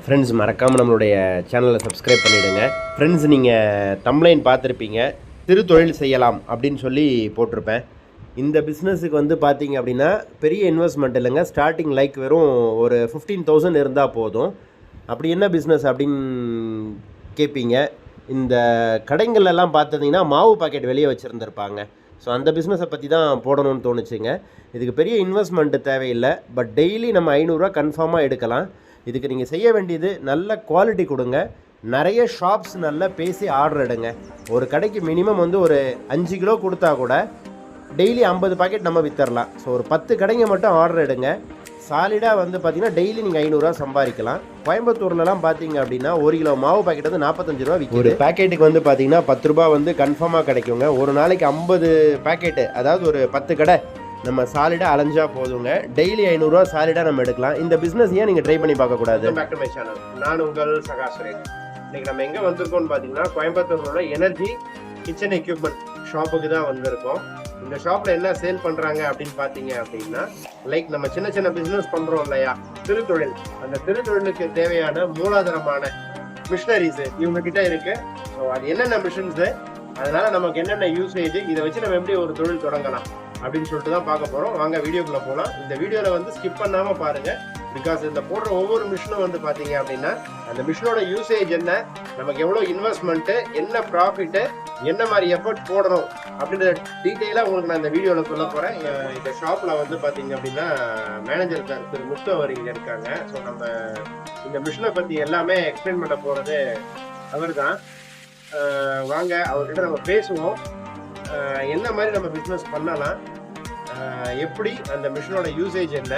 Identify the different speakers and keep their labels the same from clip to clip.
Speaker 1: Friends மறக்காமல் நம்மளுடைய சேனலை சப்ஸ்கிரைப் பண்ணிவிடுங்க. ஃப்ரெண்ட்ஸ் நீங்கள் தம்ப்லைன் பார்த்துருப்பீங்க, சிறு தொழில் செய்யலாம் அப்படின்னு சொல்லி போட்டிருப்பேன். இந்த பிஸ்னஸுக்கு வந்து பார்த்தீங்க அப்படின்னா பெரிய இன்வெஸ்ட்மெண்ட் இல்லைங்க. ஸ்டார்டிங் லைக் வெறும் ஒரு 15,000 இருந்தால் போதும். அப்படி என்ன பிஸ்னஸ் அப்படின்னு கேட்பீங்க. இந்த கடைங்கள்லாம் பார்த்துட்டிங்கன்னா மாவு பாக்கெட் வெளியே வச்சுருந்துருப்பாங்க. ஸோ அந்த பிஸ்னஸை பற்றி தான் போடணும்னு தோணுச்சுங்க. இதுக்கு பெரிய இன்வெஸ்ட்மெண்ட்டு தேவையில்லை, பட் டெய்லி நம்ம 500 கன்ஃபார்மாக எடுக்கலாம். இதுக்கு நீங்கள் செய்ய வேண்டியது நல்ல குவாலிட்டி கொடுங்க, நிறைய ஷாப்ஸ் நல்லா பேசி ஆர்டர் எடுங்க. ஒரு கடைக்கு மினிமம் வந்து ஒரு 5 கிலோ கொடுத்தா கூட டெய்லி 50 பாக்கெட் நம்ம வித்தரலாம். ஸோ ஒரு 10 கடைங்க மட்டும் ஆர்டர் எடுங்க. சாலிடாக வந்து பார்த்திங்கன்னா டெய்லி நீங்கள் 500 சம்பாதிக்கலாம். கோயம்புத்தூர்லலாம் பார்த்தீங்க அப்படின்னா 1 கிலோ மாவு பாக்கெட் வந்து 45 ரூபா விற்கும். ஒரு பேக்கெட்டுக்கு வந்து பார்த்திங்கன்னா 10 ரூபா வந்து கன்ஃபார்மாக கிடைக்குங்க. ஒரு நாளைக்கு 50 பேக்கெட்டு, அதாவது ஒரு 10 கடை நம்ம சாலிடாக அலைஞ்சா போதுங்க. டெய்லி 500 சாலிடாக நம்ம எடுக்கலாம். இந்த பிஸ்னஸ் ஏன் நீங்கள் ட்ரை பண்ணி பார்க்கக்கூடாது? பேக் டு மை சேனல், நான் உங்கள் சகாசுரேன். இன்றைக்கி நம்ம எங்கே வந்திருக்கோம்னு பார்த்தீங்கன்னா கோயம்புத்தூரோட எனர்ஜி கிச்சன் எக்யூப்மெண்ட் ஷாப்புக்கு தான் வந்திருக்கோம். இந்த ஷாப்பில் என்ன சேல் பண்ணுறாங்க அப்படின்னு பார்த்தீங்க அப்படின்னா, லைக் நம்ம சின்ன சின்ன பிஸ்னஸ் பண்ணுறோம் இல்லையா, திருத்தொழில். அந்த திருத்தொழிலுக்கு தேவையான மூலாதாரமான மிஷினரிஸு இவங்ககிட்ட இருக்குது. ஸோ அது என்னென்ன மிஷின்ஸு, அதனால் நமக்கு என்னென்ன யூசேஜ், இதை வச்சு நம்ம எப்படி ஒரு தொழில் தொடங்கலாம் அப்படின்னு சொல்லிட்டு தான் பார்க்க போகிறோம். வாங்க வீடியோக்குள்ளே போகலாம். இந்த வீடியோவில் வந்து ஸ்கிப் பண்ணாமல் பாருங்கள். பிகாஸ் இந்த போடுற ஒவ்வொரு மிஷினும் வந்து பார்த்தீங்க அப்படின்னா அந்த மிஷினோட யூசேஜ் என்ன, நமக்கு எவ்வளோ இன்வெஸ்ட்மெண்ட்டு, என்ன ப்ராஃபிட்டு, என்ன மாதிரி எஃபர்ட் போடணும் அப்படின்ற டீட்டெயிலாக உங்களுக்கு நான் இந்த வீடியோவில் சொல்ல போகிறேன். இந்த ஷாப்பில் வந்து பார்த்தீங்க அப்படின்னா மேனேஜர் திரு முத்து அவர் இங்கே இருக்காங்க. ஸோ நம்ம இந்த மிஷினை பற்றி எல்லாமே எக்ஸ்பிளைன் பண்ண போகிறது அவர் தான். வாங்க அவர்கிட்ட நம்ம பேசுவோம். என்ன மாதிரி நம்ம பிஸ்னஸ் பண்ணலாம், எப்படி அந்த மிஷினோட யூசேஜ் என்ன,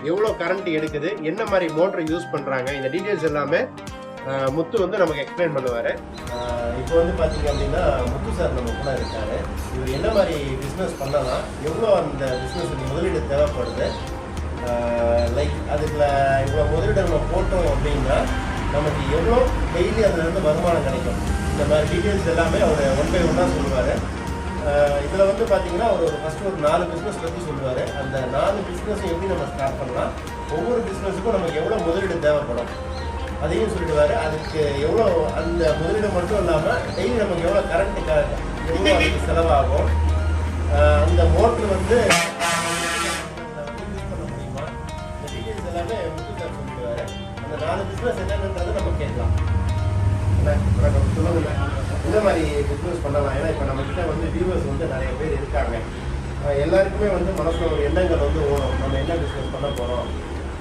Speaker 1: எவ்வளோ கரண்ட் எடுக்குது, என்ன மாதிரி மோட்டர் யூஸ் பண்ணுறாங்க, இந்த டீட்டெயில்ஸ் எல்லாமே முத்து வந்து நமக்கு எக்ஸ்பிளைன் பண்ணுவார். இப்போ வந்து பார்த்தீங்க அப்படின்னா முத்து சார் நம்ம கூட இருக்காரு. இவர் என்ன மாதிரி பிஸ்னஸ் பண்ணலாம், எவ்வளோ அந்த பிஸ்னஸுக்கு முதலீடு தேவைப்படுது, லைக் அதுக்குள்ள இவ்வளோ முதலீடு நம்ம போட்டோம் அப்படின்னா நமக்கு எவ்வளோ டெய்லி அதுலேருந்து வருமானம் கிடைக்கும், இந்த மாதிரி டீட்டெயில்ஸ் எல்லாமே அவர் 1 by 1 சொல்லுவார். இதில் வந்து பார்த்தீங்கன்னா ஒரு ஃபஸ்ட்டு ஒரு 4 பிஸ்னஸ் பற்றி சொல்லுவார். அந்த 4 பிஸ்னஸை எப்படி நம்ம ஸ்டார்ட் பண்ணலாம், ஒவ்வொரு பிஸ்னஸுக்கும் நமக்கு எவ்வளோ முதலீடு தேவைப்படும் அதையும் சொல்லிடுவார். அதுக்கு எவ்வளோ அந்த முதலீடு மட்டும் இல்லாமல் டெய்லி நமக்கு எவ்வளோ கரண்ட்டு எவ்வளோ அதுக்கு செலவாகும், அந்த மோட்ரு வந்து யூஸ் பண்ண முடியுமா, இந்த டீட்டெயில்ஸ் எல்லாமே முத்து சார் சொல்லிடுவார். அந்த 4 பிஸ்னஸ் என்னென்னன்றதை நம்ம கேட்கலாம். சொல்லுங்கள், இந்த மாதிரி பிஸ்னஸ் பண்ணலாம். ஏன்னா இப்போ நம்மக்கிட்ட வந்து வியூவர்ஸ் வந்து நிறைய பேர் இருக்காங்க. எல்லாருக்குமே வந்து மனசில் ஒரு எண்ணங்கள் வந்து ஓடும், நம்ம என்ன பிஸ்னஸ் பண்ண போகிறோம்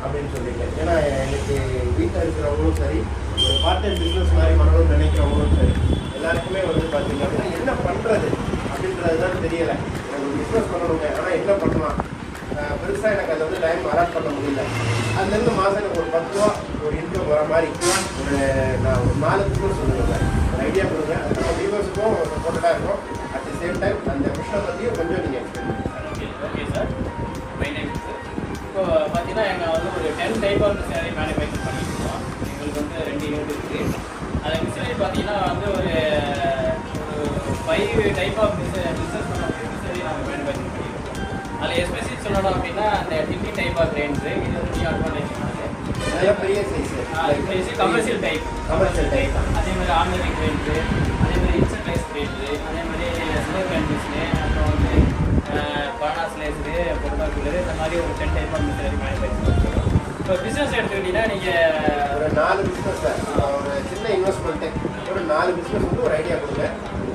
Speaker 1: அப்படின்னு சொல்லிட்டு. ஏன்னா எனக்கு வீட்டில் இருக்கிறவங்களும் சரி, ஒரு பார்ட் டைம் பிஸ்னஸ் மாதிரி பண்ணணும்னு நினைக்கிறவங்களும் சரி, எல்லாருக்குமே வந்து பார்த்தீங்க அப்படின்னா என்ன பண்ணுறது அப்படின்றது தான் தெரியலை. எனக்கு ஒரு பிஸ்னஸ் பண்ணணுங்க, ஆனால் என்ன பண்ணலாம், பெருசாக எனக்கு அதை வந்து டைம் அலாட் பண்ண முடியல. அதுலேருந்து மாதம் எனக்கு ஒரு 10 ரூபா ஒரு இன்கம் வர மாதிரி நான் ஒரு 4 பிஸ்னஸ் சொல்லுவேன், ஒரு ஐடியா கொடுங்க. அது நம்ம வியூவர்ஸுக்கும் சப்போர்ட்டடாக இருக்கும். அட் தி சேம் டைம் அந்த மிஷனை பற்றியும் கொஞ்சம் நீங்கள் எக்ஸ்பிளைன் பண்ணுங்கள்.
Speaker 2: Okay sir, my name sir. இப்போ பார்த்தீங்கன்னா எங்கள் வந்து ஒரு 10 டைப் ஆஃப் மிஷினரி மேனுஃபேக்சர் பண்ணியிருக்கோம். எங்களுக்கு வந்து 2 யூனிட் இருக்குது. அந்த மிஷினரி பார்த்தீங்கன்னா வந்து ஒரு 5 டைப் ஆஃப் பிஸ்னஸ் பண்ணக்கூடிய மிஷினரி நாங்கள் மேனுஃபேக்சர் பண்ணியிருக்கோம். அதில் எஸ்பெஷலி சொல்லணும் அப்படின்னா அந்த டின்னி டைப் ஆஃப் ரேஞ்சு, இது வந்து நியூ அட்வான்டேஜ்
Speaker 1: பெரிய சைஸ்
Speaker 2: கமர்ஷியல் டைப் அதே மாதிரி ஆர்டினரி ரேஞ்சு, அதே மாதிரி இன்சென்ட் ரைஸ் ரேஞ்சு, அதே மாதிரி ஸ்லோ கேன் மிஷினு, அப்புறம் வந்து பனானா ஸ்லைஸரு, பொட்டா கூலரு, இந்த மாதிரி ஒரு 10 டைப் ஆஃப் மிஷினரி மேனுஃபேக்சர் பண்ணுறோம். இப்போ பிஸ்னஸ் எடுத்துக்கிட்டிங்கன்னா நீங்கள்
Speaker 1: ஒரு 4 பிஸ்னஸ் ஒரு சின்ன இன்வெஸ்ட்மெண்ட்டு ஒரு 4 பிஸ்னஸ் வந்து ஒரு ஐடியா கொடுங்க.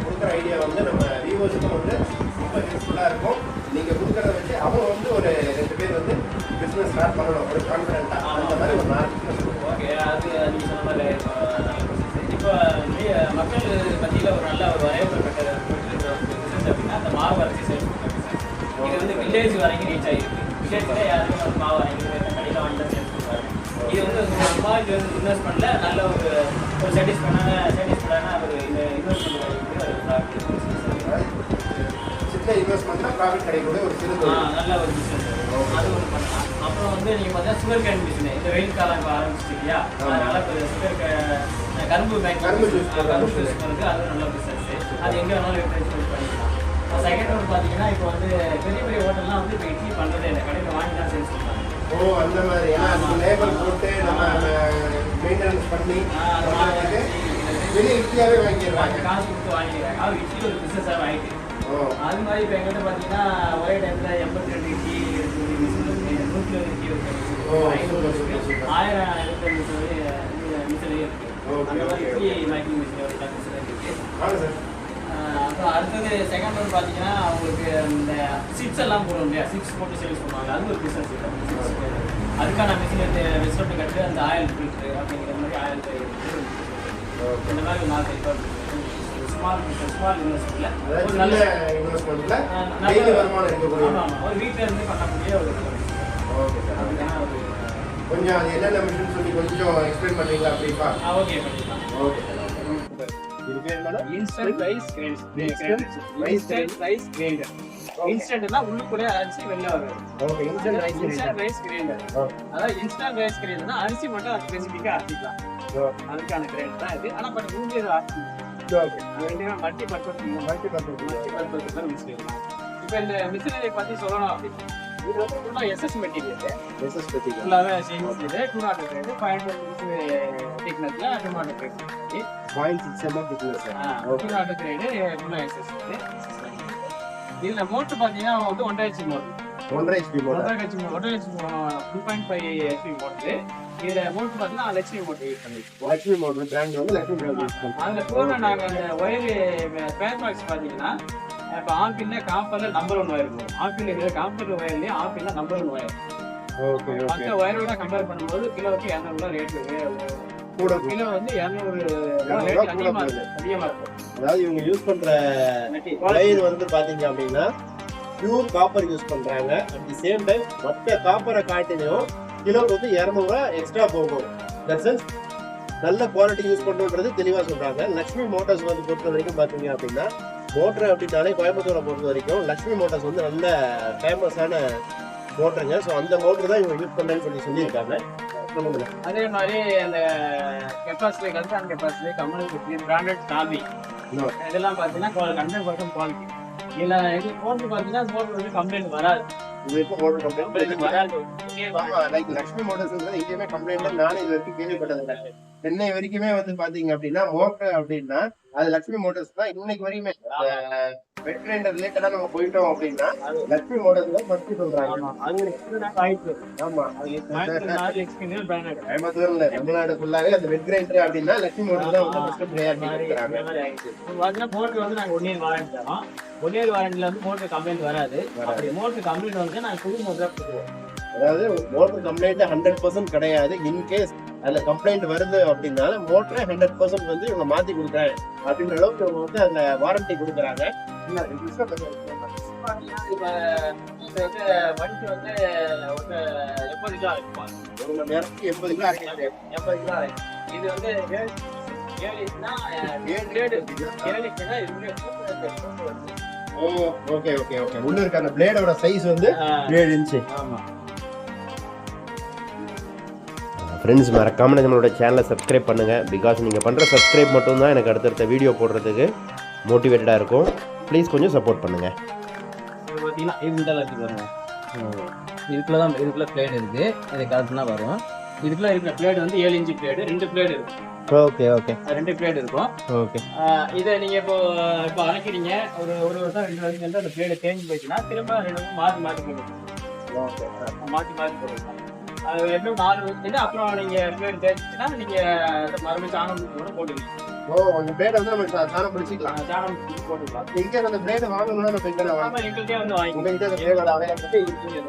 Speaker 1: கொடுக்குற ஐடியா வந்து நம்ம வியூவர்ஸுக்கும் வந்து ரொம்ப யூஸ்ஃபுல்லாக இருக்கும். நீங்கள் கொடுக்குறத வச்சு அவங்க வந்து ஒரு 2 பேர் வந்து பிஸ்னஸ் ஸ்டார்ட் பண்ணணும் ஒரு கான்ஃபிடென்ட்டாக. அந்த மாதிரி ஒரு 4 பிஸ்னஸ்.
Speaker 2: ஓகே, அது நீங்கள் சொன்ன மாதிரி இப்போ மக்கள் மத்தியில் ஒரு நல்ல ஒரு வரவேற்பட்ட பிஸ்னஸ் அப்படின்னா அந்த மாவு அரைச்சி சேல்ஸ் பண்ணுற பிஸ்னஸ். இது வந்து வில்லேஜ் வரைக்கும் ரீச் ஆகிருக்கு. வில்லேஜில் யாருமே வந்து மாவு அரைச்சி கடையில் வாங்கி சேல்ஸ் பண்ணுறாங்க. இது வந்து சும்மா இது வந்து இன்வெஸ்ட்மெண்ட்டில் நல்ல ஒரு சாட்டிஸ்ஃபைடான ஒரு இன்வெஸ்ட்மெண்ட் சின்ன இன்வெஸ்ட்மெண்ட்னா ப்ராஃபிட் கிடைக்கக்கூடிய ஒரு சிறு நல்ல ஒரு பிஸ்னஸ். அது ஒன்று பண்ணலாம். அப்புறம் வந்து நீங்கள் பார்த்தீங்கன்னா சுகர் கேன் மிஷின், இந்த வெயில் காலம் இப்போ ஆரம்பிச்சிட்டு இல்லையா, அதனால இப்போ கரும்பு ஜூஸ் பண்ணுறது அது நல்ல பிஸ்னஸ். அது எங்கே வேணாலும் யூஸ் பண்ணிக்கலாம். செகண்ட் ஒன்று பார்த்தீங்கன்னா இப்போ வந்து பெரிய பெரிய ஹோட்டல்லாம் வந்து இப்போ இட்லி பண்ணுறதே இல்லை, கடையில் வாங்கி தான் சேல்ஸ் பண்ணுறாங்க. ஓ, அந்த மாதிரி லேபிள் போட்டு நம்ம
Speaker 1: பண்ணி
Speaker 2: அது வாங்கிட்டு
Speaker 1: வெளியே இட்லியாவே வாங்கிடுறாங்க.
Speaker 2: காசு கொடுத்து வாங்கிக்கிறாங்க. அது இட்லி ஒரு பிஸ்னஸாக ஆகிட்டு. அது மாதிரி இப்போ எங்கிட்ட பார்த்தீங்கன்னா ஒரே டைமில் 82 இட்லி எடுக்கக்கூடிய மிஷின் இருக்குது, 120 இட்லி இருக்குது, 500 இருக்குது, 1000 எடுக்கிற மிஷினே இருக்குது. அந்த மாதிரி இட்லி மேக்கிங் மிஷின் ஒரு மிஷின் இருக்குது. அப்புறம் அடுத்தது செகண்ட் ஒன் பார்த்தீங்கன்னா அவங்களுக்கு இந்த சிப்ஸ் எல்லாம் போடும் இல்லையா, சிப்ஸ் போட்டு சேல்ஸ் பண்ணுவாங்க. அது ஒரு பிஸ்னஸ் இருக்குது. அதுக்கான மிஷின் ரெஸ்டாரண்ட் கட்டு அந்த ஆயில் ஃபில்ட்ரு அப்படிங்கிற மாதிரி ஆயில் இந்த மாதிரி ஒரு 4 டைப் ஸ்மால் இன்வெஸ்ட்மெண்ட்டில் ஒரு நல்ல
Speaker 1: இன்வெஸ்ட்மெண்ட்ல டெய்லி வருமானம் இருக்கக்கூடிய.
Speaker 2: ஆமாம், ஒரு வீட்டில் இருந்து பண்ணக்கூடிய ஒரு
Speaker 1: ஓகே சார்.
Speaker 2: அதுக்கான ஒரு
Speaker 1: கொஞ்சம் அது என்னென்ன மிஷின் சொல்லி கொஞ்சம் எக்ஸ்பிளைன் பண்ணுறீங்களா அப்படிப்பா?
Speaker 2: ஓகே பண்ணிக்கலாம்.
Speaker 1: Okay sir. இது பேர் என்ன?
Speaker 2: Instant rice grinder. இன்ஸ்டன்ட்னா உள்ளுக்குள்ளே அரிசி வெளில வருது.
Speaker 1: Okay, instant
Speaker 2: rice grinder. அதாவது இன்ஸ்டன்ட் ரைஸ் கிரைண்டர்னா அரிசி மட்டும் அது ஸ்பெசிஃபிக்காக அரைச்சிக்கலாம். அதுக்கான கிரைண்டர் தான் இது. ஆனால் பட் மூஞ்சி மல்டி பர்பஸ் மிஷின். இப்போ இந்த மிஷினரி பற்றி சொல்லணும் அப்படின்னா இது வந்து ஃபுல்லாக எஸ்எஸ் மெட்டீரியல். ஃபுல்லாகவே சேஞ்ச் இது 200 grade 500 திக்னஸ்ல 200 grade
Speaker 1: 0.6 mm thickness.
Speaker 2: 200 grade ஃபுல்லாக எஸ்எஸ் இது. இதில் மோட்டர் பார்த்தீங்கன்னா வந்து 1.5 HP motor.
Speaker 1: 1.5 HP motor.
Speaker 2: 1.5 HP 2.5 HP motor. இதில் மோட்டர் பார்த்தீங்கன்னா லட்சுமி மோட்டர் யூஸ் பண்ணிருக்கோம்.
Speaker 1: லட்சுமி மோட்டர் பிராண்ட் வந்து லட்சுமி பிராண்ட் யூஸ் பண்ணுறோம்.
Speaker 2: அதில் போகிற நாங்கள் அந்த ஒயர் பேர் பாக்ஸ் பார்த்தீங்கன்னா இப்போ ஆப்பிள்ல காப்பர்ல நம்பர் 1 ஒயர் இருக்கும். ஆப்பிள் இருக்கிற காப்பர் ஒயர்லேயே ஆப்பிள்ல நம்பர் 1 ஒயர்.
Speaker 1: Okay okay.
Speaker 2: மற்ற ஒயரோட கம்பேர் பண்ணும்போது கிலோவுக்கு 200 ரேட்
Speaker 1: கூட
Speaker 2: கிலோ வந்து 200 அதிகமாக இருக்கும்.
Speaker 1: அதாவது இவங்க யூஸ் பண்ற ஒயர் வந்து பாத்தீங்க அப்படின்னா பியூர் காப்பர் யூஸ் பண்றாங்க. அட் தி சேம் டைம் மற்ற காப்பரை காட்டிலையும் கிலோவுக்கு வந்து 200 எக்ஸ்ட்ரா போகும். தட்ஸ் மீன்ஸ் நல்ல குவாலிட்டி யூஸ் பண்ணுன்றது தெளிவா சொல்றாங்க. லட்சுமி மோட்டார்ஸ் வந்து பொறுத்த வரைக்கும் பாத்தீங்க அப்படின்னா மோட்டர் அப்படின்னாலே கோயம்புத்தூரை பொறுத்த வரைக்கும் லட்சுமி மோட்டார்ஸ் வந்து நல்ல ஃபேமஸான மோட்டருங்க. ஸோ அந்த மோட்டர் தான் இவங்க யூஸ் பண்ணுறேன்னு சொல்லியிருக்காங்க.
Speaker 2: அதே மாதிரி அந்த கெப்பாசிட்டி கல்சான் கெப்பாசிட்டி கம்பெனி பிராண்டட் டாபி இதெல்லாம் பார்த்தீங்கன்னா 100% குவாலிட்டி. இல்லை இது மோட்டர் பார்த்தீங்கன்னா மோட்டர் வந்து கம்ப்ளைண்ட் வராது.
Speaker 1: இது இப்போ மோட்டர் கம்ப்ளைண்ட்
Speaker 2: வராது.
Speaker 1: லைக் லட்சுமி மோட்டர்ஸ் எங்கேயுமே கம்ப்ளைண்ட் நானும் இது வரைக்கும் கேள்விப்பட்டதில்லை. சென்னை வரைக்குமே வந்து பாத்தீங்க அப்படின்னா மோட்டர் அப்படின்னா அது லட்சுமி மோட்டர்ஸ் தான் இன்னைக்கு வரைக்குமே. வெட் கிரைண்டர் ரிலேட்டடா நம்ம போயிட்டோம் அப்படின்னா லட்சுமி மோட்டர்ஸ் தான் ஃபர்ஸ்ட் சொல்றாங்க. ஆமா, கோயம்புத்தூர் இல்ல தமிழ்நாடு ஃபுல்லாவே அந்த வெட் கிரைண்டர் அப்படின்னா லட்சுமி மோட்டர் தான் வந்து ஃபர்ஸ்ட் ப்ரையாரிட்டி கொடுக்குறாங்க.
Speaker 2: மோட்டர் வந்து நாங்கள் 1 இயர் வாரண்டி தரோம். 1 இயர் வாரண்டில வந்து மோட்டர் கம்ப்ளைண்ட் வராது. அப்படி மோட்டர் கம்ப்ளைண்ட் வந்து நாங்கள் புது மோட்டரா கொடுக்குவோம்.
Speaker 1: அதாவது மோட்டர் கம்ப்ளைண்ட் 100% கிடையாது. இன்கேஸ் அதுல கம்ப்ளைண்ட் வருது அப்படின்னா மோட்டரை 100% வந்து இவங்க மாத்தி கொடுக்குறாங்க அப்படின்ற அளவுக்கு இவங்க வந்து அதுல வாரண்டி கொடுக்குறாங்க.
Speaker 2: வண்டி வந்து ஒரு 80 கிலோ இருக்கும்.
Speaker 1: ஒரு மணி நேரத்துக்கு 80 கிலோ அரைக்கிறாங்க.
Speaker 2: 80 கிலோ இது வந்து 7
Speaker 1: ஓகே ஓகே ஓகே. உள்ள இருக்க அந்த பிளேடோட சைஸ் வந்து 7 இன்ச்.
Speaker 2: ஆமா.
Speaker 1: ஃப்ரெண்ட்ஸ், மறக்காமல் நம்மளோட சேனலை சப்ஸ்கிரைப் பண்ணுங்கள். பிகாஸ் நீங்கள் பண்ணுற சப்ஸ்கிரைப் மட்டும்தான் எனக்கு அடுத்தடுத்த வீடியோ போடுறதுக்கு மோட்டிவேட்டடாக இருக்கும். ப்ளீஸ் கொஞ்சம் சப்போர்ட் பண்ணுங்கள்.
Speaker 2: இது பார்த்தீங்கன்னா இதுக்குள்ளே பிளேட் இருக்குது. இது கரெக்டாக வரும். இதுக்குள்ளே இருக்கிற பிளேட் வந்து 7 இன்ச் பிளேடு. 2 பிளேடு இருக்கும்.
Speaker 1: Okay okay.
Speaker 2: 2 பிளேட் இருக்கும்.
Speaker 1: ஓகே.
Speaker 2: இதை நீங்கள் இப்போ அரைக்கிறீங்க ஒரு வருஷம் 2 வருஷம் அந்த பிளேடு சேஞ்ச் போயிடுச்சுன்னா திரும்ப 2 மாற்றி போடுவோம்.
Speaker 1: ஓகே,
Speaker 2: மாற்றி போடுவோம். அது எப்படியும் 4 வருஷத்துக்கு அப்புறம் நீங்கள் பிளேடு தேய்ச்சிச்சுன்னா நீங்கள் மறுபடியும் சாணம் கூட போட்டுக்கலாம்.
Speaker 1: அந்த பிளேட் வந்து நம்ம சாணம் பிடிச்சிக்கலாம்.
Speaker 2: சாணம் போட்டுக்கலாம்.
Speaker 1: இங்கே அந்த பிளேட் வாங்கணும்னா நம்ம எங்கே வாங்க?
Speaker 2: எங்கள்கிட்டே வந்து வாங்கி
Speaker 1: உங்கள்கிட்ட அந்த பிளேடோட அவைலபிலிட்டி இருக்குது.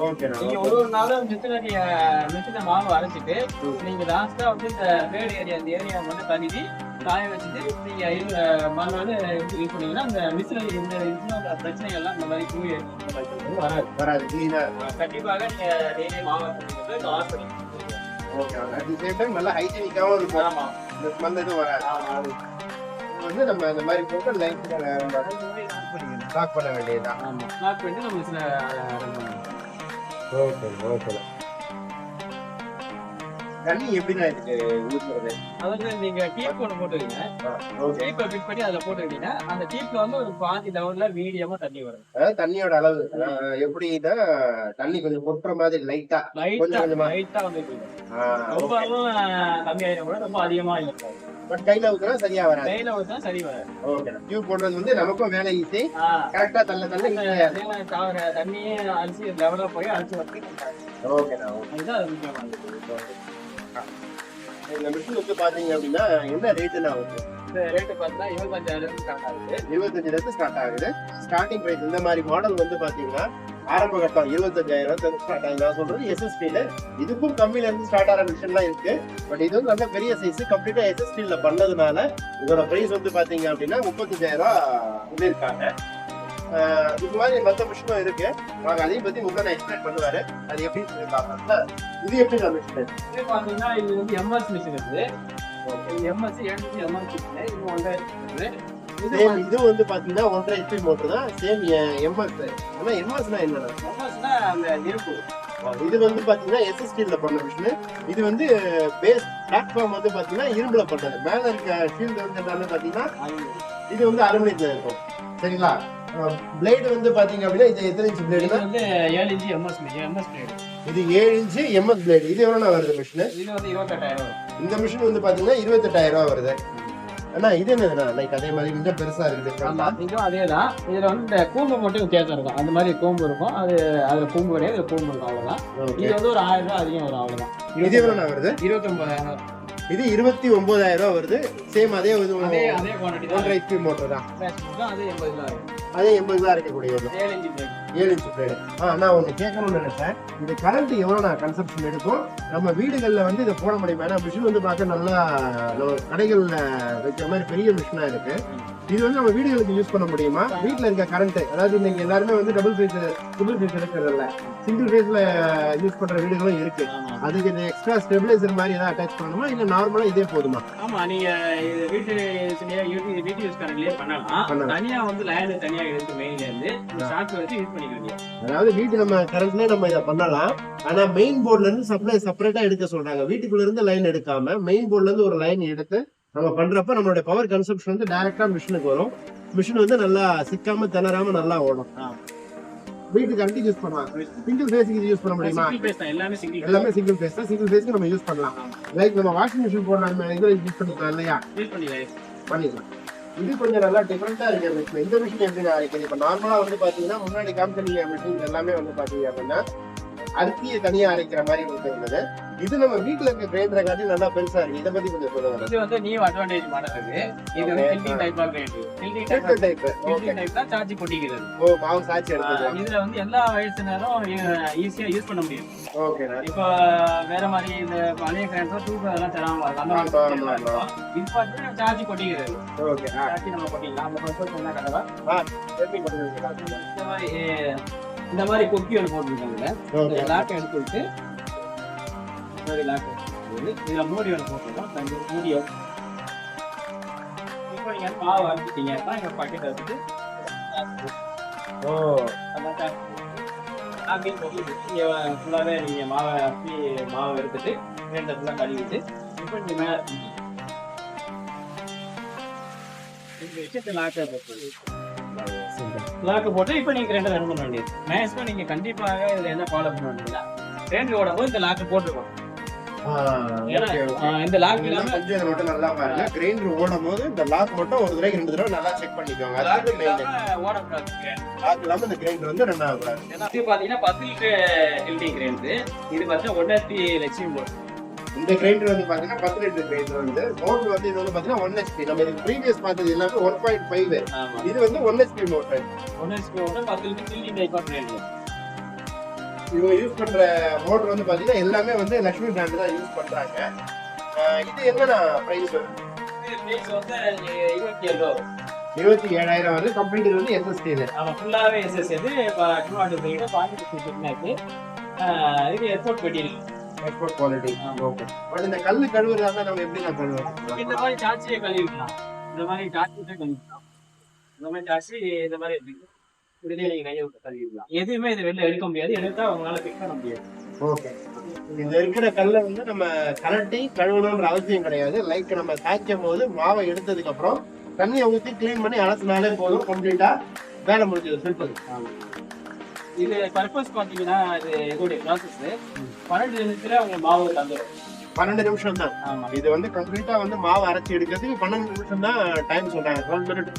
Speaker 1: ஓகே.
Speaker 2: நீங்கள் ஒரு நாளும் மிஷினை மாவு அரைச்சிட்டு நீங்கள் லாஸ்ட்டாக வந்து இந்த பிளேடு ஏரியா அந்த ஏரியா மட்டும் கழுவி காய வச்சுட்டு நீங்கள் மறுநாள் யூஸ் பண்ணீங்கன்னா அந்த மிஷினில் இந்த மிஷினோட பிரச்சனைகள்லாம் இந்த மாதிரி
Speaker 1: வராது. கிளீனாக
Speaker 2: கண்டிப்பாக நீங்கள் டெய்லி மாவு பண்ணிட்டு வாஷ் பண்ணி.
Speaker 1: Okay. At the same time நல்லா ஹைஜீனிக்காகவும் இருக்கும்.
Speaker 2: ஆமாம்,
Speaker 1: இந்த ஸ்மெல் எதுவும் வராது. வந்து நம்ம இந்த மாதிரி போட்டு லைட் லாக் பண்ண வேண்டியதுதான்.
Speaker 2: ஆமாம், லாக் பண்ணிட்டு நம்ம மிஷினை ரன் பண்ணுவோம்.
Speaker 1: Okay okay. தண்ணி எப்படின்னா இதுக்கு ஊத்துறது?
Speaker 2: அதாவது நீங்க டீப் ஒன்று போட்டுருக்கீங்க, டீப்பை ஃபிட் பண்ணி அதில் போட்டுக்கிட்டீங்கன்னா அந்த டீப்ல வந்து ஒரு பாதி லெவல்ல மீடியமா தண்ணி வரும்.
Speaker 1: அதாவது தண்ணியோட அளவு எப்படின்னா தண்ணி கொஞ்சம் கொட்டுற மாதிரி லைட்டா
Speaker 2: லைட்டா வந்து ரொம்பவும் கம்மியாயிரும் கூட, ரொம்ப அதிகமா இருக்கும்.
Speaker 1: பட் கையில ஊத்துனா சரியா வராது.
Speaker 2: கையில ஊத்துனா சரி வராது.
Speaker 1: ஓகே. டியூப் போடுறது வந்து நமக்கும் வேலை ஈஸி, கரெக்டா தள்ள
Speaker 2: தண்ணியே அரிசி லெவலா போய் அரிசி வந்து
Speaker 1: ஓகேண்ணா.
Speaker 2: அதுதான் அது முக்கியமானது.
Speaker 1: இந்த மிஷின் வந்து பாத்தீங்க அப்படின்னா என்ன ரேட்டுன்னு ஆகுது?
Speaker 2: இந்த ரேட்டு பார்த்தா 25,000 ஸ்டார்ட் ஆகுது.
Speaker 1: 25,000 ஸ்டார்ட் ஆகுது. ஸ்டார்டிங் பிரைஸ் இந்த மாதிரி மாடல் வந்து பாத்தீங்கன்னா ஆரம்ப கட்டம் 25,000 ஸ்டார்ட் ஆகுது. நான் சொல்றது எஸ்எஸ்பில இதுக்கும் கம்மியில இருந்து ஸ்டார்ட் ஆகிற மிஷின்லாம் இருக்கு. பட் இது வந்து நல்ல பெரிய சைஸ், கம்ப்ளீட்டா எஸ்எஸ்பில பண்ணதுனால இதோட பிரைஸ் வந்து பாத்தீங்க அப்படின்னா 35,000 சொல்லியிருக்காங்க. இது மாதிரி மற்ற மிஷினும் இருக்கு. நாங்க அதையும் பத்தி முன்னாடி எக்ஸ்பிளைன் பண்ணுவாரு. அது எப்படின்னு சொல்லிருக்காங்க. இது எப்படி நான் மிஷின்
Speaker 2: இது பாத்தீங்கன்னா இது வந்து எம்எஸ் மிஷின் இருக்குது. எம்எஸ் எம்எஸ் இது வந்து
Speaker 1: இது வந்து பாத்தீங்கன்னா 1.5 HP மோட்டர் தான். Same MS. ஆனா எம்எஸ்னா என்னன்னா
Speaker 2: எம்எஸ்னா அந்த நெருப்பு.
Speaker 1: இது வந்து பாத்தீங்கன்னா எஸ்எஸ்டில பண்ண மிஷின். இது வந்து பேஸ் பிளாட்ஃபார்ம் வந்து பாத்தீங்கன்னா இரும்புல பண்ணது. மேல இருக்க ஷீல்டு வந்து என்னன்னு பாத்தீங்கன்னா இது வந்து அலுமினியத்துல இருக்கும். சரிங்களா? பிளேடு வந்து பாத்தீங்க அப்படின்னா இது எத்தனை இன்ச் பிளேடு?
Speaker 2: இது வந்து 7 இன்ச் எம்எஸ் பிளேடு.
Speaker 1: இது 7 இன்ச் எம்எஸ் பிளேடு. இது எவ்வளவு வருது மிஷின்?
Speaker 2: இது வந்து 28,000.
Speaker 1: இந்த மிஷின் வந்து பாத்தீங்கன்னா 28,000 வருது. ஆனா இது என்னதுன்னா லைக் அதே மாதிரி இந்த பெருசா இருக்குது.
Speaker 2: ஆமா, இதுவும் அதேதான். இதுல வந்து இந்த கூம்பு மட்டும் வித்தியாசம் இருக்கும். அந்த மாதிரி கூம்பு இருக்கும். அதுல கூம்பு கிடையாது, இதுல கூம்பு இருக்கும். அவ்வளவுதான். இது வந்து ஒரு 1000 ரூபாய் அதிகம் வரும். அவ்வளவுதான்.
Speaker 1: இது எவ்வளவு வருது?
Speaker 2: 29,000.
Speaker 1: இது 29,000 வருது. சேம் அதே
Speaker 2: அதே குவாண்டிட்டி தான்.
Speaker 1: 1.5 HP மோட்டர் தான்.
Speaker 2: அது 80,000.
Speaker 1: அதே 80,000 இருக்கக்கூடியது.
Speaker 2: 7 இன்ச் பிளேடு.
Speaker 1: 7 inch blade. நான் ஒண்ணு கேட்கணும்னு நினைச்சேன். இது கரண்ட் எவ்வளவு கன்சப்ஷன் எடுக்கும்? நம்ம வீடுகள்ல வந்து இதை போட முடியுமா? ஏன்னா மிஷின் வந்து பார்க்க நல்லா கடைகள்ல வைக்கிற மாதிரி பெரிய மிஷினா இருக்கு. இது வந்து நம்ம வீடுகளுக்கு யூஸ் பண்ண முடியுமா? வீட்டுல இருக்க கரண்ட், அதாவது நீங்க எல்லாருமே வந்து ட்ரிபிள் ஃபேஸ் இருக்கிறது இல்ல, சிங்கிள் ஃபேஸ்ல யூஸ் பண்ற வீடுகளும் இருக்கு. அதுக்கு எக்ஸ்ட்ரா ஸ்டெபிலைசர் மாதிரி ஏதாவது அட்டாச் பண்ணணுமா இல்ல நார்மலா இதே போதுமா?
Speaker 2: ஆமா, நீங்க வீட்டு யூஸ் கரண்ட்லயே பண்ணலாம். தனியா வந்து லைன் தனியா எடுத்து மெயின்ல இருந்து ஷார்ட் வச்சு யூஸ் பண்ணிக்கிறீங்க.
Speaker 1: அதாவது வீட்டு நம்ம கரண்ட்லயே நம்ம இதை பண்ணலாம். ஆனா மெயின் போர்ட்ல இருந்து சப்ளை செப்பரேட்டா எடுக்க சொல்றாங்க. வீட்டுக்குள்ள இருந்து லைன் எடுக்காம மெயின் போர்ட்ல இருந்து ஒரு லைன் எடுத்து நம்ம பண்றப்ப நம்மளுடைய பவர் கன்சப்ஷன் வந்து டைரக்டா மிஷினுக்கு வரும். மிஷின் வந்து நல்லா சிக்காம திணறாம நல்லா ஓடும். வீட்டுக்கு கரண்ட் யூஸ் பண்ணலாம். சிங்கிள் ஃபேஸ்க்கு யூஸ் பண்ண முடியுமா?
Speaker 2: எல்லாமே
Speaker 1: சிங்கிள் ஃபேஸ் தான். சிங்கிள் ஃபேஸ்க்கு நம்ம யூஸ் பண்ணலாம். லைக் நம்ம வாஷிங் மிஷின் போடுறாங்க, இதுல யூஸ் பண்ணிக்கலாம் இல்லையா? பண்ணிக்கலாம். இது கொஞ்சம் நல்லா டிஃபரெண்டா இருக்கு மிஷின். இந்த மிஷின் எப்படி இருக்குது? இப்ப நார்மலா வந்து பாத்தீங்கன்னா முன்னாடி காமிச்ச மிஷின் எல்லாமே வந்து பாத்தீங்க அப்படின்னா அரிசியை தனியா அரைக்கிற மாதிரி இருந்தது. இது நம்ம வீட்டுல இருக்க கிரைண்டரை காட்டி நல்லா பெருசா இருக்கு. இதை பத்தி கொஞ்சம் சொல்லுங்க.
Speaker 2: இது வந்து நியூ அட்வான்டேஜ் மாடல் இருக்கு. இது வந்து tilting type of grinder. Tilting type தான் சார்ஜ் கொட்டிக்கிறது.
Speaker 1: மாவு சாட்சி எடுத்துது.
Speaker 2: இதுல வந்து எல்லா வயசுனாலும் ஈஸியா யூஸ் பண்ண முடியும்.
Speaker 1: ஓகே.
Speaker 2: இப்போ வேற மாதிரி இந்த பழைய கிரைண்டர் தூக்கு அதெல்லாம் தராம இது பார்த்தா சார்ஜ் கொட்டிக்கிறது.
Speaker 1: ஓகே.
Speaker 2: சார்ஜ் நம்ம கொட்டிக்கலாம். அந்த பர்பஸ் என்ன கரெக்டா? இந்த மாதிரி கொக்கி ஒன்று போட்டுருக்காங்க. லாக் எடுத்துட்டு இதுல மூடி ஒன்று போட்டுருக்கோம். மூடியோ இப்போ நீங்க மாவு அரைச்சிட்டீங்க. இங்க பாக்கெட் எடுத்துட்டு அப்படின்னு சொல்லிட்டு நீங்க ஃபுல்லாவே நீங்க மாவை அரைச்சி மாவை எடுத்துட்டு கிரைண்டர் ஃபுல்லா கழுவிட்டு இப்போ நீங்க மேல லாக்கு போட்டு இப்போ நீங்க கிரைண்டர் ரன் பண்ண வேண்டியது. மேக்ஸிமம் நீங்க கண்டிப்பாக இதுல என்ன ஃபாலோ பண்ண வேண்டியது, கிரைண்டர் ஓடும் போது இந்த லாக்கு போட்டுருக்கோம். இந்த லாக் இல்லாம
Speaker 1: கொஞ்சம் மட்டும் நல்லா பாருங்க. கிரைண்டர் ஓடும் போது இந்த லாக் மட்டும் ஒரு தடவை 2 தடவை நல்லா செக் பண்ணிக்கோங்க.
Speaker 2: லாக் ஓடக்கூடாது.
Speaker 1: லாக் இல்லாம இந்த கிரைண்டர் வந்து ரன் ஆகக்கூடாது.
Speaker 2: இது பாத்தீங்கன்னா 10 லிட்டர் டில்டிங் கிரைண்டர். இது பார்த்தா 1 HP லட்சியம் போடும்.
Speaker 1: இந்த கிரைண்டர் வந்து பாத்தீங்கன்னா 10 லிட்டர் கிரைண்டர் வந்து மோட்டர் வந்து இது வந்து பாத்தீங்கன்னா 1 HP. நம்ம இது ப்ரீவியஸ் பார்த்தது எல்லாமே 1.5. இது வந்து 1 HP motor.
Speaker 2: 1 HP motor 10 litre tilting type of grinder.
Speaker 1: இவங்க யூஸ் பண்ற மோட்டர் வந்து பாத்தீங்கன்னா எல்லாமே வந்து லட்சுமி பிராண்ட் தான் யூஸ் பண்றாங்க. இது என்னன்னா பிரைஸ்?
Speaker 2: இது பிரைஸ் வந்து 27,000.
Speaker 1: 27,000 வருது. கம்ப்ளீட் வந்து SSD ல.
Speaker 2: ஆமா, ஃபுல்லாவே SSD. இது 200 கிரைண்டர் 40 இது export material,
Speaker 1: export quality. Okay. But இந்த கல்லு கழுவுறதா நம்ம எப்படி நான் கழுவுறோம்?
Speaker 2: இந்த மாதிரி சார்ஜியே கழுவிக்கலாம். இந்த மாதிரி சார்ஜியே கழுவிக்கலாம். இந்த மாதிரி சார்ஜி இந்த மாதிரி இருக்கு. இப்படியே நீங்க கையை விட்டு கழுவிக்கலாம். எதுவுமே இது வெளில எடுக்க முடியாது. எடுத்தா உங்களால பிக் பண்ண முடியாது.
Speaker 1: ஓகே. இது இருக்கிற கல்லை வந்து நம்ம கலட்டி கழுவணும்ன்ற அவசியம் கிடையாது. லைக் நம்ம காய்க்கும் போது மாவை எடுத்ததுக்கு அப்புறம் தண்ணியை ஊற்றி கிளீன் பண்ணி அலசினாலே போதும், கம்ப்ளீட்டா வேலை முடிஞ்சது. சிம்பிள்.
Speaker 2: இது பர்பஸ் பாத்தீங்கன்னா இது இதோடைய ப்ராசஸ் 12 நிமிஷத்துல உங்க மாவு தந்துடும்.
Speaker 1: 12 நிமிஷம் தான். இது வந்து கம்ப்ளீட்டா வந்து மாவு அரைச்சி எடுக்கிறதுக்கு 12 நிமிஷம் தான் டைம் சொல்றாங்க. 12 மினிட்.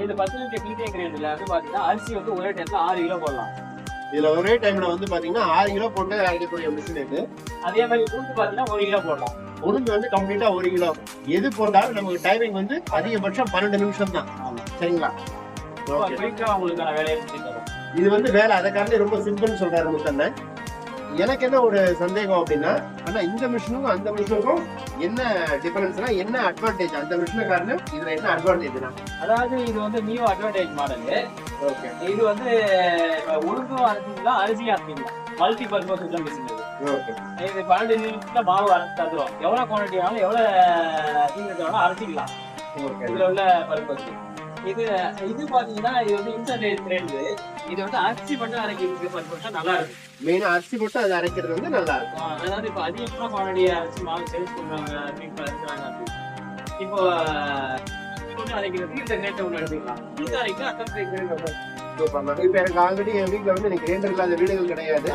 Speaker 2: இது 10 நிமிஷம் கிளீனிங் கிரைண்டர்ல வந்து பாத்தீங்கன்னா அரிசி வந்து ஒரே டைம்ல 6 கிலோ போடலாம்.
Speaker 1: இதுல ஒரே டைம்ல வந்து பாத்தீங்கன்னா 6 கிலோ போட்டு அரைக்கக்கூடிய மிஷின் இது.
Speaker 2: அதே மாதிரி உளுந்து பாத்தீங்கன்னா 1 கிலோ போடலாம்.
Speaker 1: உளுந்து வந்து கம்ப்ளீட்டா 1 கிலோ. எது போட்டாலும் நமக்கு டைமிங் வந்து அதிகபட்சம் 12 நிமிஷம் தான். சரிங்களா?
Speaker 2: குயிக்கா உங்களுக்கான வேலையை முடிச்சு தரும்.
Speaker 1: இது வந்து வேலை அதை காரணம் ரொம்ப சிம்பிள்னு சொல்றாரு முத்தண்ணன். எனக்கு என்ன ஒரு சந்தேகம் அப்படின்னா, ஆனா இந்த மிஷினுக்கும் அந்த மிஷினுக்கும் என்ன டிஃபரன்ஸ்னா, என்ன அட்வான்டேஜ் அந்த மிஷினுக்காரனு இதுல என்ன அட்வான்டேஜ்னா,
Speaker 2: அதாவது இது வந்து நியூ அட்வான்டேஜ் மாடல்.
Speaker 1: ஓகே,
Speaker 2: இது வந்து உளுந்தும் அரைச்சிக்கலாம், அரிசியும் அரைச்சிக்கலாம். மல்டி பர்பஸ் உள்ள மிஷின் இது.
Speaker 1: ஓகே.
Speaker 2: இது 12 நிமிஷத்துல மாவு அரைச்சு தந்துடும். எவ்வளவு குவான்டிட்டி வேணாலும் எவ்வளவு தீவிரத்தை வேணாலும் அரைச்சிக்கலாம். இதுல உள்ள பர்பஸ் இது பாத்தீங்கன்னா இது வந்து இன்டர்நெட் ட்ரெண்ட். இது வந்து அரிசி மட்டும் அரைக்கிறதுக்கு பர்பஸா நல்லா இருக்கும்.
Speaker 1: மெயினா அரிசி மட்டும் அதை அரைக்கிறது வந்து நல்லா இருக்கும்.
Speaker 2: அதாவது இப்போ அதிகமான குவான்டிட்டி அரைச்சி மாவு சேல்ஸ் பண்றாங்க, அரைக்கிறாங்க அப்படின்னு. இப்போ அரைக்கிறதுக்கு இந்த கிரைண்டர் ஒன்று எடுத்துக்கலாம். இது அரைக்க அக்கறை.
Speaker 1: இப்ப எனக்கு ஆல்ரெடி என் வீட்டுல வந்து எனக்கு கிரைண்டர் இல்லாத வீடுகள் கிடையாது.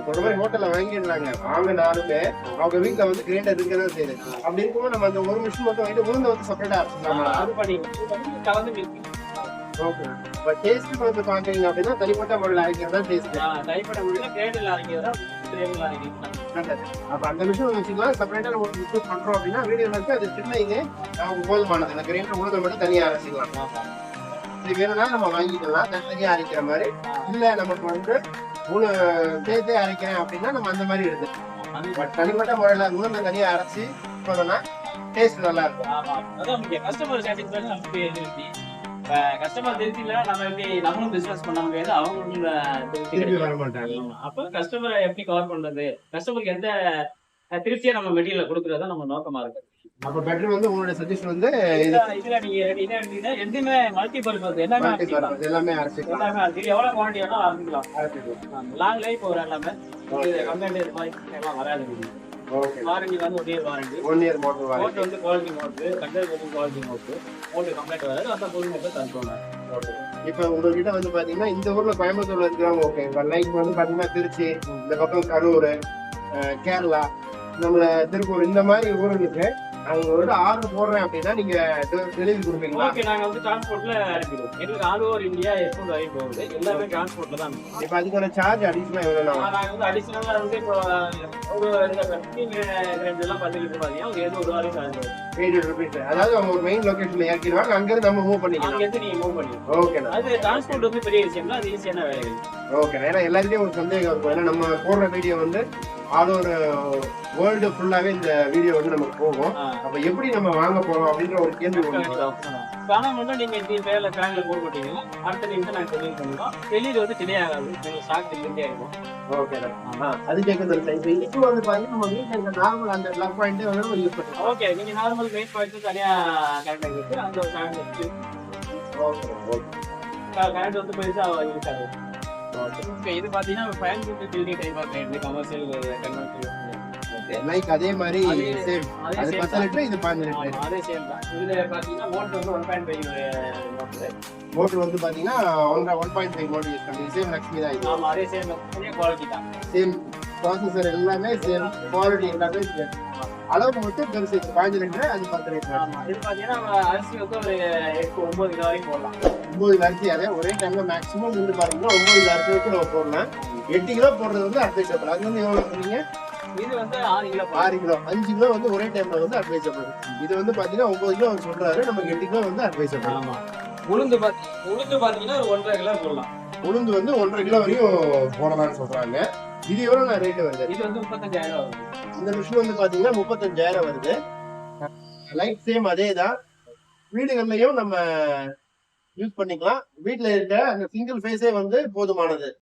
Speaker 1: ஒரு மாதிரி ஹோட்டல்ல வாங்கிடுறாங்க. வாங்கினாலுமே அவங்க வீட்டுல வந்து கிரைண்டர் இருக்கதான் செய்யுது. அப்படி இருக்கும்போது நம்ம அந்த ஒரு மிஷின் மட்டும் வாங்கிட்டு உளுந்து வந்து செப்பரேட்டா அரைச்சிக்கலாம்.
Speaker 2: அது பண்ணி கலந்து
Speaker 1: ஓகே. பட் டேஸ்ட் வந்து பாக்குறீங்க அப்படின்னா தனிப்பட்ட முறையில் அரைக்கிறதா டேஸ்ட்.
Speaker 2: தனிப்பட்ட முறையில் கிரைண்டர்ல அரைக்கிறதா கிரைண்டர்ல அரைக்கிறது.
Speaker 1: அப்ப அந்த மிஷின் வச்சுக்கலாம். செப்பரேட்டா நம்ம யூஸ் பண்றோம் அப்படின்னா வீடியோல இருக்கு அது சின்ன இது நமக்கு போதுமானது. அந்த கிரைண்டர் உளுந்த மட்டும் தனியா அரைச்சிக்கலாம். இது வேணும்னா நம்ம வாங்கிக்கலாம் தனியா அரைக்கிற மாதிரி. இல்ல நமக்கு வந்து மூணு சேர்த்தே அரைக்கிறேன் அப்படின்னா நம்ம அந்த மாதிரி எடுத்து. பட் தனிப்பட்ட முறையில உளுந்த தனியா அரைச்சி போனோம்னா டேஸ்ட் நல்லா இருக்கும்.
Speaker 2: அதான் கஸ்டமர் சாட்டிஸ்ஃபேக்ஷன் நமக்கு இருக்கு. கஸ்டமர் திருப்தி இல்லைன்னா நம்ம எப்படி நம்மளும் பிசினஸ் பண்ண முடியாது, அவங்களும் திருப்தி
Speaker 1: வர மாட்டாங்க.
Speaker 2: அப்ப கஸ்டமரை எப்படி கவர் பண்றது, கஸ்டமருக்கு எந்த திருப்தியா நம்ம மெட்டீரியல் கொடுக்கறதா நம்ம நோக்கமா இருக்கு.
Speaker 1: அப்ப பெட்டர் வந்து உங்களோட சஜஷன் வந்து
Speaker 2: இதுல நீங்க எதுவுமே மல்டி பர்பஸ் எல்லாமே
Speaker 1: அரைச்சிக்கலாம்.
Speaker 2: எல்லாமே அரைச்சி எவ்வளவு குவான்டிட்டி வேணாலும் அரைச்சிக்கலாம். லாங் லைஃப் ஒரு எல்லாமே கம்பெனி இது மாதிரி எல்லாம் வராது. வாரண்டி வந்து 1 year warranty.
Speaker 1: 1 year motor warranty.
Speaker 2: Motor வந்து குவாலிட்டி மோட்டர், கண்டர் வந்து குவாலிட்டி மோட்டர். மோட்டர் கம்ப்ளீட் வராது, அந்த பொருள் மட்டும் தந்துருவாங்க.
Speaker 1: இப்ப உங்ககிட்ட வந்து பாத்தீங்கன்னா இந்த ஊர்ல கோயம்புத்தூர்ல இருக்கிறவங்க ஓகே. லைக் வந்து பாத்தீங்கன்னா திருச்சி, இந்த பக்கம் கரூர், கேரளா, நம்மள திருப்பூர், இந்த மாதிரி ஊர்களுக்கு அவங்களோட ஆர்டர் போடுறேன் அப்படின்னா நீங்க டெலிவரி கொடுப்பீங்களா?
Speaker 2: ஓகே, நாங்க வந்து டிரான்ஸ்போர்ட்ல அனுப்பிடுவோம். எங்களுக்கு ஆல் ஓவர் இந்தியா எக்ஸ்போர்ட் ஆகி போகுது. எல்லாமே டிரான்ஸ்போர்ட்ல தான்.
Speaker 1: இப்ப அதுக்கான சார்ஜ் அடிஷனலா எவ்வளவு?
Speaker 2: நாங்க வந்து அடிஷனலா வந்து இப்போ ஒரு எல்லாம் பண்ணிட்டு பாத்தீங்கன்னா ஒரு 700 ரூபாய் சார்ஜ் வரும்.
Speaker 1: 80 rupees. அதாவது அவங்க ஒரு மெயின் லொகேஷன்ல இறக்கிடுவாங்க, அங்க இருந்து நம்ம மூவ் பண்ணிக்கலாம்.
Speaker 2: அங்க இருந்து நீங்க மூவ் பண்ணிக்கலாம்.
Speaker 1: ஓகே. அது
Speaker 2: டிரான்ஸ்போர்ட் வந்து பெரிய விஷயம் இல்ல, அது ஈஸியான வேலை.
Speaker 1: ஓகே. ஏன்னா எல்லாருக்கும் ஒரு சந்தேகம் இருக்கும். ஏன்னா நம்ம போடுற வீடியோ வந்து ஆல் ஓவர் வேர்ல்டு ஃபுல்லாவே இந்த வீடியோ வந்து நமக்கு போகும். அப்ப எப்படி நம்ம வாங்க போறோம் அப்படின்ற ஒரு கேள்வி வரும்.
Speaker 2: பணம் வந்து நீங்க இந்த பேர்ல பேங்க்ல போட்டுட்டீங்கன்னா அடுத்த நிமிஷம் நாங்க டெலிவரி பண்ணுவோம். டெலிவரி வந்து டிலே ஆகாது, ஸ்டாக் டெலிவரி ஆகும்.
Speaker 1: ஓகே. அது கேட்கறது இல்லை. இப்போ இப்போ வந்து பாத்தீங்கன்னா நம்ம வீட்டுல இந்த நார்மல் அந்த பிளக் பாயிண்ட் வந்து யூஸ் பண்ணுவோம்.
Speaker 2: ஓகே, நீங்க நார்மல் மெயின் பாயிண்ட் தனியா கரெக்டா இருக்கு. அந்த ஒரு கரெக்ட் இருக்கு.
Speaker 1: ஓகே.
Speaker 2: கரெக்ட் வந்து பெருசா யூஸ் ஆகும். ஓகே, இது பாத்தீங்கன்னா ஃபேன் வந்து building type of grinder, commercial conventional
Speaker 1: like அதே மாதிரி சேம். அது 10 லிட்டர், இது 15 லிட்டர்.
Speaker 2: அதே சேம் தான். இதுல பாத்தீங்கன்னா மோட்டர் வந்து 1.5 மோட்டர்.
Speaker 1: மோட்டர் வந்து பாத்தீங்கன்னா 1.5 மோட்டர் யூஸ் பண்ணி சேம் லக்ஷ்மி தான் இது.
Speaker 2: ஆமா, அதே சேம் குவாலிட்டி தான்.
Speaker 1: சேம் ப்ராசஸர் எல்லாமே சேம், குவாலிட்டி எல்லாமே சேம். அளவு மட்டும் பெருசு. 15 லிட்டர், அது 10 லிட்டர்.
Speaker 2: ஆமா, இது பாத்தீங்கன்னா அரிசி வந்து ஒரு 8-9 கிலோ வரைக்கும் போடலாம்.
Speaker 1: 9 அரிசி அதே ஒரே டைம்ல மேக்ஸிமம் வந்து பாத்தீங்கன்னா 9 அரிசி வரைக்கும் நம்ம போடலாம். 8 கிலோ போடுறது வந்து அட்வைசபிள். அது வந்து எவ்வளவு சொன்னீங்க?
Speaker 2: இது வந்து 6 கிலோ.
Speaker 1: 6 கிலோ 5 கிலோ வந்து ஒரே டைம்ல வந்து அட்வைசபிள். இது வந்து பாத்தீங்கன்னா 9 கிலோ அவர் சொல்றாரு, நமக்கு 8 கிலோ வந்து அட்வைசபிள்.
Speaker 2: ஆமா. உளுந்து பாத்தீங்கன்னா ஒரு 1.5 கிலோ போடலாம்.
Speaker 1: உளுந்து வந்து 1.5 கிலோ வரையும் போடலாம்னு சொல்றாங்க. இது எவ்வளவு ரேட் வருது?
Speaker 2: இது வந்து 35,000 வருது.
Speaker 1: இந்த மிஷின் வந்து பாத்தீங்கன்னா 35,000 வருது. லைக் சேம் அதே தான். வீடுகள்லயும் நம்ம யூஸ் பண்ணிக்கலாம். வீட்டுல இருக்க அந்த சிங்கிள் ஃபேஸே வந்து போதுமானது.